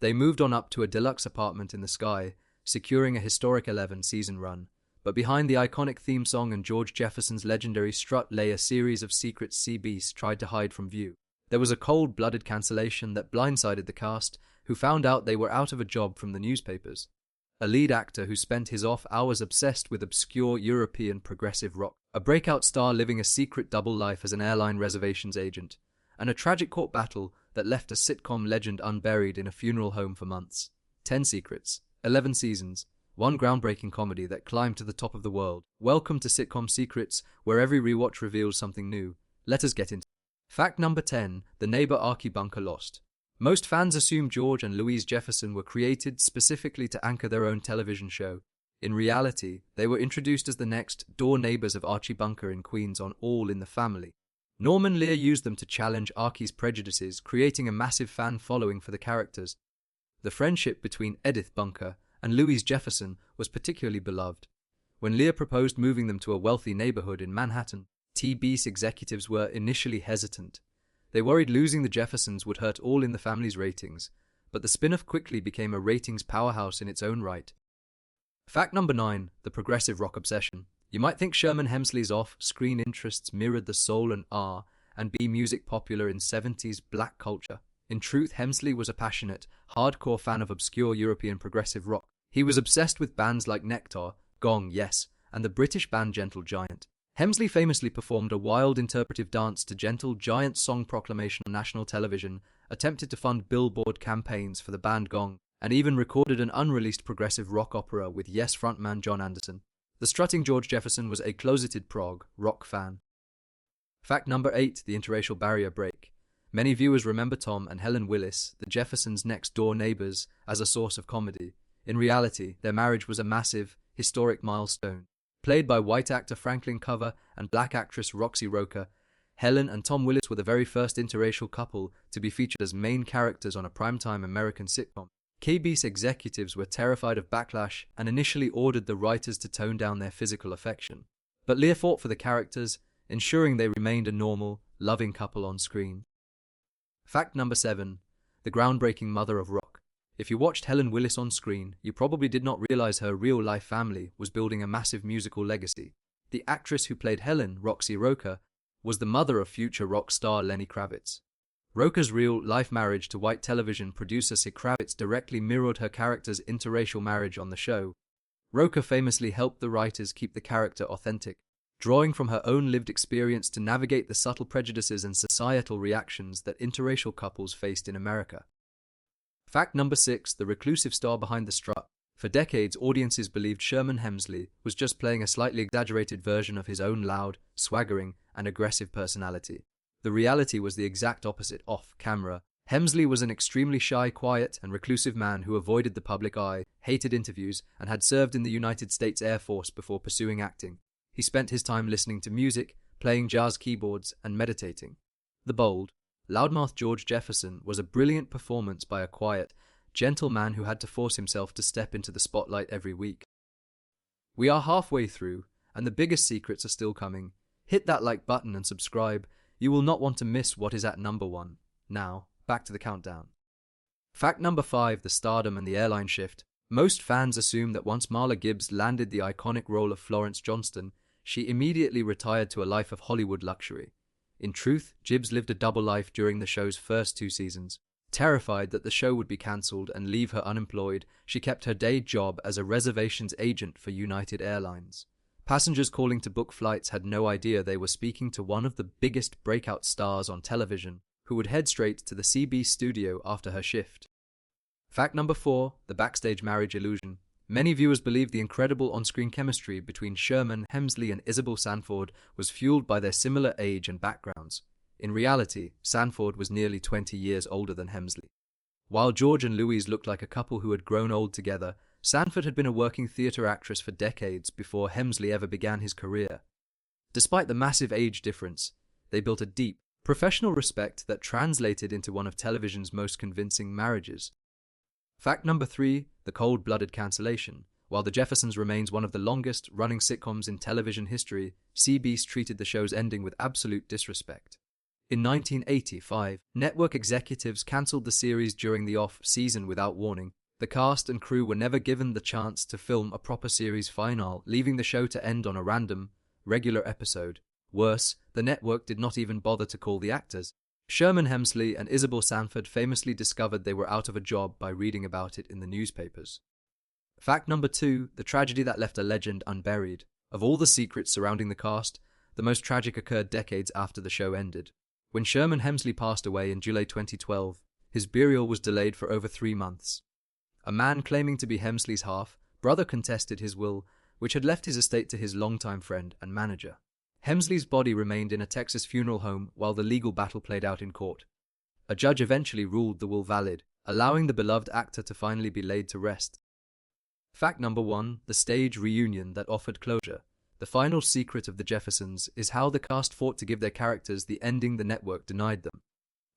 They moved on up to a deluxe apartment in the sky, securing a historic 11-season run. But behind the iconic theme song and George Jefferson's legendary strut lay a series of secrets sea beasts tried to hide from view. There was a cold-blooded cancellation that blindsided the cast, who found out they were out of a job from the newspapers. A lead actor who spent his off hours obsessed with obscure European progressive rock, a breakout star living a secret double life as an airline reservations agent, and a tragic court battle that left a sitcom legend unburied in a funeral home for months. 10 secrets, 11 seasons, one groundbreaking comedy that climbed to the top of the world. Welcome to Sitcom Secrets, where every rewatch reveals something new. Let us get into it. Fact number 10, the neighbor Archie Bunker lost. Most fans assume George and Louise Jefferson were created specifically to anchor their own television show. In reality, they were introduced as the next door neighbors of Archie Bunker in Queens on All in the Family. Norman Lear used them to challenge Archie's prejudices, creating a massive fan following for the characters. The friendship between Edith Bunker and Louise Jefferson was particularly beloved. When Lear proposed moving them to a wealthy neighborhood in Manhattan, TBS executives were initially hesitant. They worried losing the Jeffersons would hurt All in the Family's ratings, but the spin-off quickly became a ratings powerhouse in its own right. Fact number 9, the progressive rock obsession. You might think Sherman Hemsley's off-screen interests mirrored the soul and R&B music popular in 70s black culture. In truth, Hemsley was a passionate, hardcore fan of obscure European progressive rock. He was obsessed with bands like Nectar, Gong, Yes, and the British band Gentle Giant. Hemsley famously performed a wild interpretive dance to Gentle Giant's song Proclamation on national television, attempted to fund billboard campaigns for the band Gong, and even recorded an unreleased progressive rock opera with Yes frontman John Anderson. The strutting George Jefferson was a closeted prog rock fan. Fact number 8, the interracial barrier break. Many viewers remember Tom and Helen Willis, the Jeffersons' next-door neighbors, as a source of comedy. In reality, their marriage was a massive, historic milestone. Played by white actor Franklin Cover and black actress Roxy Roker, Helen and Tom Willis were the very first interracial couple to be featured as main characters on a primetime American sitcom. KBS executives were terrified of backlash and initially ordered the writers to tone down their physical affection. But Lear fought for the characters, ensuring they remained a normal, loving couple on screen. Fact number 7, the groundbreaking mother of rock. If you watched Helen Willis on screen, you probably did not realize her real-life family was building a massive musical legacy. The actress who played Helen, Roxy Roker, was the mother of future rock star Lenny Kravitz. Roker's real-life marriage to white television producer Sid Kravitz directly mirrored her character's interracial marriage on the show. Roker famously helped the writers keep the character authentic, drawing from her own lived experience to navigate the subtle prejudices and societal reactions that interracial couples faced in America. Fact number 6, the reclusive star behind the strut. For decades, audiences believed Sherman Hemsley was just playing a slightly exaggerated version of his own loud, swaggering, and aggressive personality. The reality was the exact opposite off-camera. Hemsley was an extremely shy, quiet, and reclusive man who avoided the public eye, hated interviews, and had served in the United States Air Force before pursuing acting. He spent his time listening to music, playing jazz keyboards, and meditating. The bold, loudmouth George Jefferson was a brilliant performance by a quiet, gentle man who had to force himself to step into the spotlight every week. We are halfway through, and the biggest secrets are still coming. Hit that like button and subscribe. You will not want to miss what is at number 1. Now, back to the countdown. Fact number 5, the stardom and the airline shift. Most fans assume that once Marla Gibbs landed the iconic role of Florence Johnston, she immediately retired to a life of Hollywood luxury. In truth, Gibbs lived a double life during the show's first 2 seasons. Terrified that the show would be cancelled and leave her unemployed, she kept her day job as a reservations agent for United Airlines. Passengers calling to book flights had no idea they were speaking to one of the biggest breakout stars on television, who would head straight to the CB studio after her shift. Fact number 4, the backstage marriage illusion. Many viewers believe the incredible on-screen chemistry between Sherman Hemsley and Isabel Sanford was fueled by their similar age and backgrounds. In reality, Sanford was nearly 20 years older than Hemsley. While George and Louise looked like a couple who had grown old together, Sanford had been a working theatre actress for decades before Hemsley ever began his career. Despite the massive age difference, they built a deep, professional respect that translated into one of television's most convincing marriages. Fact number 3, the cold-blooded cancellation. While The Jeffersons remains one of the longest-running sitcoms in television history, CBS treated the show's ending with absolute disrespect. In 1985, network executives cancelled the series during the off-season without warning. The cast and crew were never given the chance to film a proper series finale, leaving the show to end on a random, regular episode. Worse, the network did not even bother to call the actors. Sherman Hemsley and Isabel Sanford famously discovered they were out of a job by reading about it in the newspapers. Fact number 2, the tragedy that left a legend unburied. Of all the secrets surrounding the cast, the most tragic occurred decades after the show ended. When Sherman Hemsley passed away in July 2012, his burial was delayed for over 3 months. A man claiming to be Hemsley's half-brother contested his will, which had left his estate to his longtime friend and manager. Hemsley's body remained in a Texas funeral home while the legal battle played out in court. A judge eventually ruled the will valid, allowing the beloved actor to finally be laid to rest. Fact number 1, the stage reunion that offered closure. The final secret of the Jeffersons is how the cast fought to give their characters the ending the network denied them.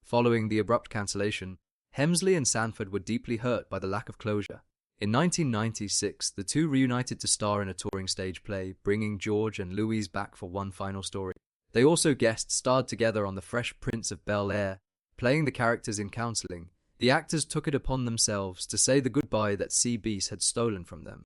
Following the abrupt cancellation, Hemsley and Sanford were deeply hurt by the lack of closure. In 1996, the two reunited to star in a touring stage play, bringing George and Louise back for one final story. They also guest starred together on The Fresh Prince of Bel-Air, playing the characters in counseling. The actors took it upon themselves to say the goodbye that CBS had stolen from them.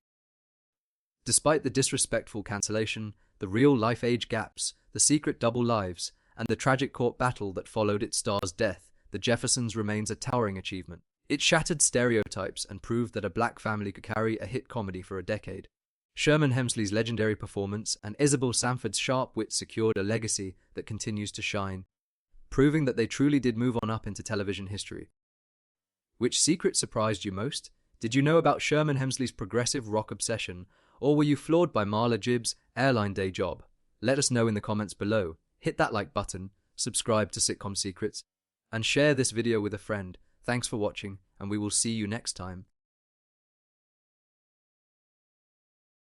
Despite the disrespectful cancellation, the real-life age gaps, the secret double lives, and the tragic court battle that followed its star's death, The Jeffersons remains a towering achievement. It shattered stereotypes and proved that a black family could carry a hit comedy for a decade. Sherman Hemsley's legendary performance and Isabel Sanford's sharp wit secured a legacy that continues to shine, proving that they truly did move on up into television history. Which secret surprised you most? Did you know about Sherman Hemsley's progressive rock obsession, or were you floored by Marla Gibbs' airline day job? Let us know in the comments below. Hit that like button, subscribe to Sitcom Secrets, and share this video with a friend. Thanks for watching, and we will see you next time.